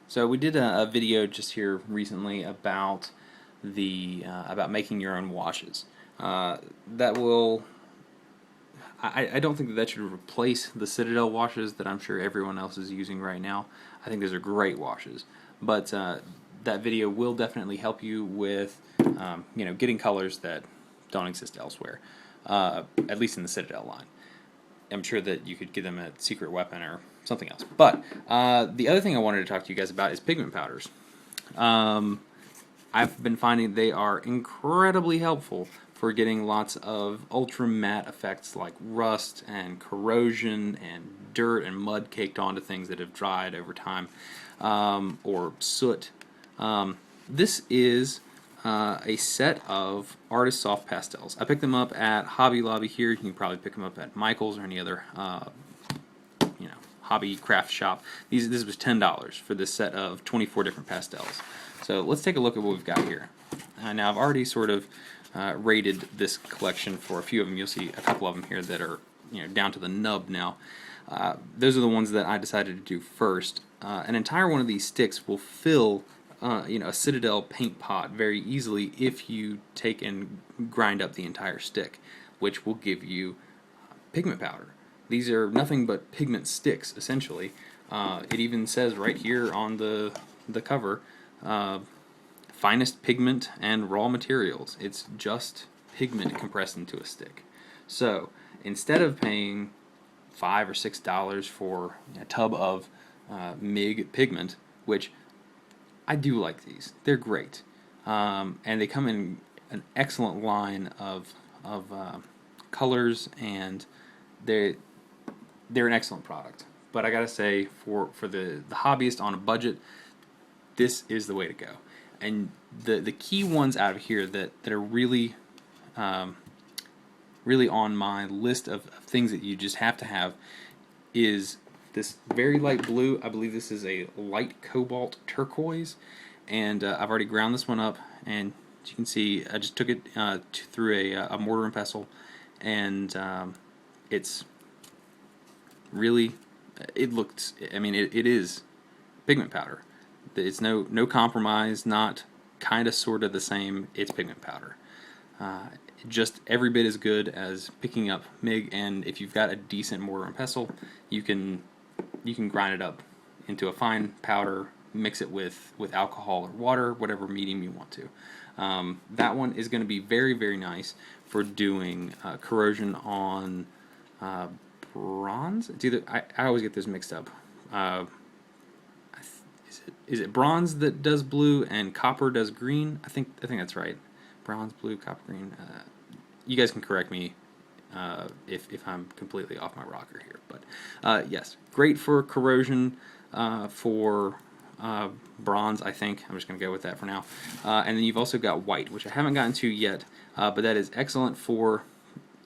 So we did a video just here recently about about making your own washes. That will I don't think that should replace the Citadel washes that I'm sure everyone else is using right now. I think those are great washes, but that video will definitely help you with getting colors that don't exist elsewhere, at least in the Citadel line. I'm sure that you could get them at Secret Weapon or something else. But the other thing I wanted to talk to you guys about is pigment powders. I've been finding they are incredibly helpful for getting lots of ultra matte effects like rust and corrosion and dirt and mud caked onto things that have dried over time, or soot. This is a set of Artist Soft Pastels. I picked them up at Hobby Lobby here. You can probably pick them up at Michael's or any other hobby craft shop. This was $10 for this set of 24 different pastels. So let's take a look at what we've got here. Now I've already sort of rated this collection for a few of them. You'll see a couple of them here that are down to the nub now. Those are the ones that I decided to do first. An entire one of these sticks will fill a Citadel paint pot very easily if you take and grind up the entire stick, which will give you pigment powder. These are nothing but pigment sticks, essentially. It even says right here on the cover, finest pigment and raw materials. It's just pigment compressed into a stick. So instead of paying $5 or $6 for a tub of MIG pigment, which I do like these, they're great, and they come in an excellent line of colors, and they're an excellent product. But I gotta say, for the hobbyist on a budget, this is the way to go. And the key ones out of here that are really really on my list of things that you just have to have is this very light blue. I believe this is a light cobalt turquoise, and I've already ground this one up, and as you can see, I just took it through a mortar and pestle, and it's really, it looks, I mean, it is pigment powder. It's no compromise, not kind of sort of the same. It's pigment powder. Just every bit as good as picking up MIG, and if you've got a decent mortar and pestle, you can grind it up into a fine powder, mix it with alcohol or water, whatever medium you want to. That one is going to be very, very nice for doing corrosion on bronze. It's either I always get this mixed up. Is it bronze that does blue and copper does green? I think that's right. Bronze, blue, copper, green. You guys can correct me if I'm completely off my rocker here. But yes, great for corrosion for bronze, I think. I'm just going to go with that for now. And then you've also got white, which I haven't gotten to yet, but that is excellent for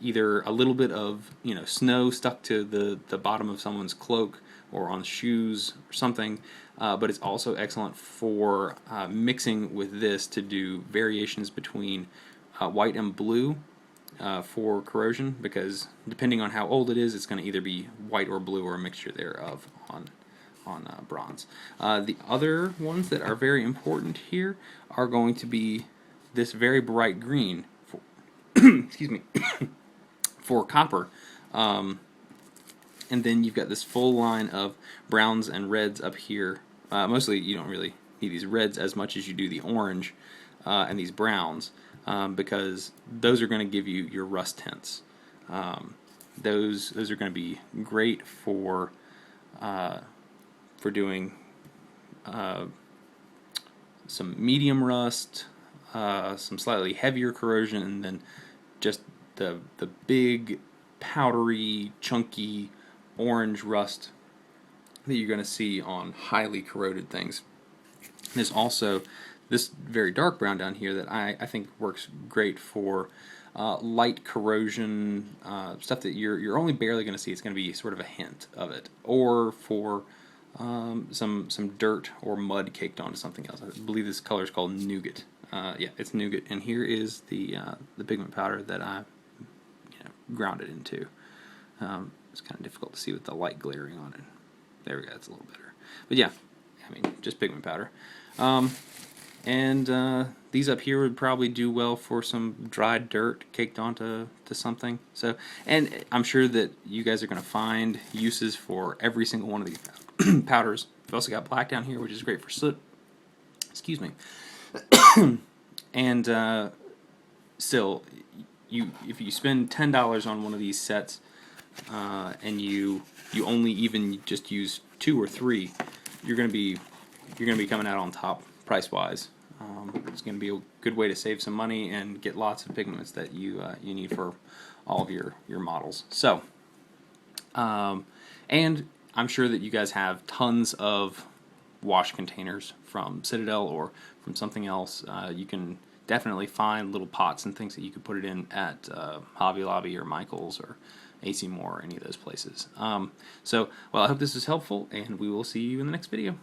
either a little bit of snow stuck to the bottom of someone's cloak or on shoes or something, but it's also excellent for mixing with this to do variations between white and blue for corrosion, because depending on how old it is, it's going to either be white or blue or a mixture thereof on bronze. The other ones that are very important here are going to be this very bright green for excuse me for copper, and then you've got this full line of browns and reds up here. Mostly you don't really need these reds as much as you do the orange and these browns, because those are going to give you your rust tints. Those are going to be great for doing some medium rust, some slightly heavier corrosion, and then just the big powdery chunky orange rust that you're going to see on highly corroded things. There's also this very dark brown down here that I think works great for light corrosion, stuff that you're only barely going to see. It's going to be sort of a hint of it, or for some dirt or mud caked onto something else. I believe this color is called nougat. Yeah, it's nougat, and here is the pigment powder that I ground it into. It's kind of difficult to see with the light glaring on it. There we go, that's a little better. But yeah, I mean, just pigment powder. These up here would probably do well for some dried dirt caked onto something. So, and I'm sure that you guys are going to find uses for every single one of these powders. We've also got black down here, which is great for soot. Excuse me. And still, if you spend $10 on one of these sets, and you only even just use 2 or 3, you're gonna be coming out on top price wise. It's gonna be a good way to save some money and get lots of pigments that you need for all of your models. So, and I'm sure that you guys have tons of wash containers from Citadel or from something else. You can definitely find little pots and things that you could put it in at Hobby Lobby or Michael's or AC Moore or any of those places. So, well, I hope this was helpful, and we will see you in the next video.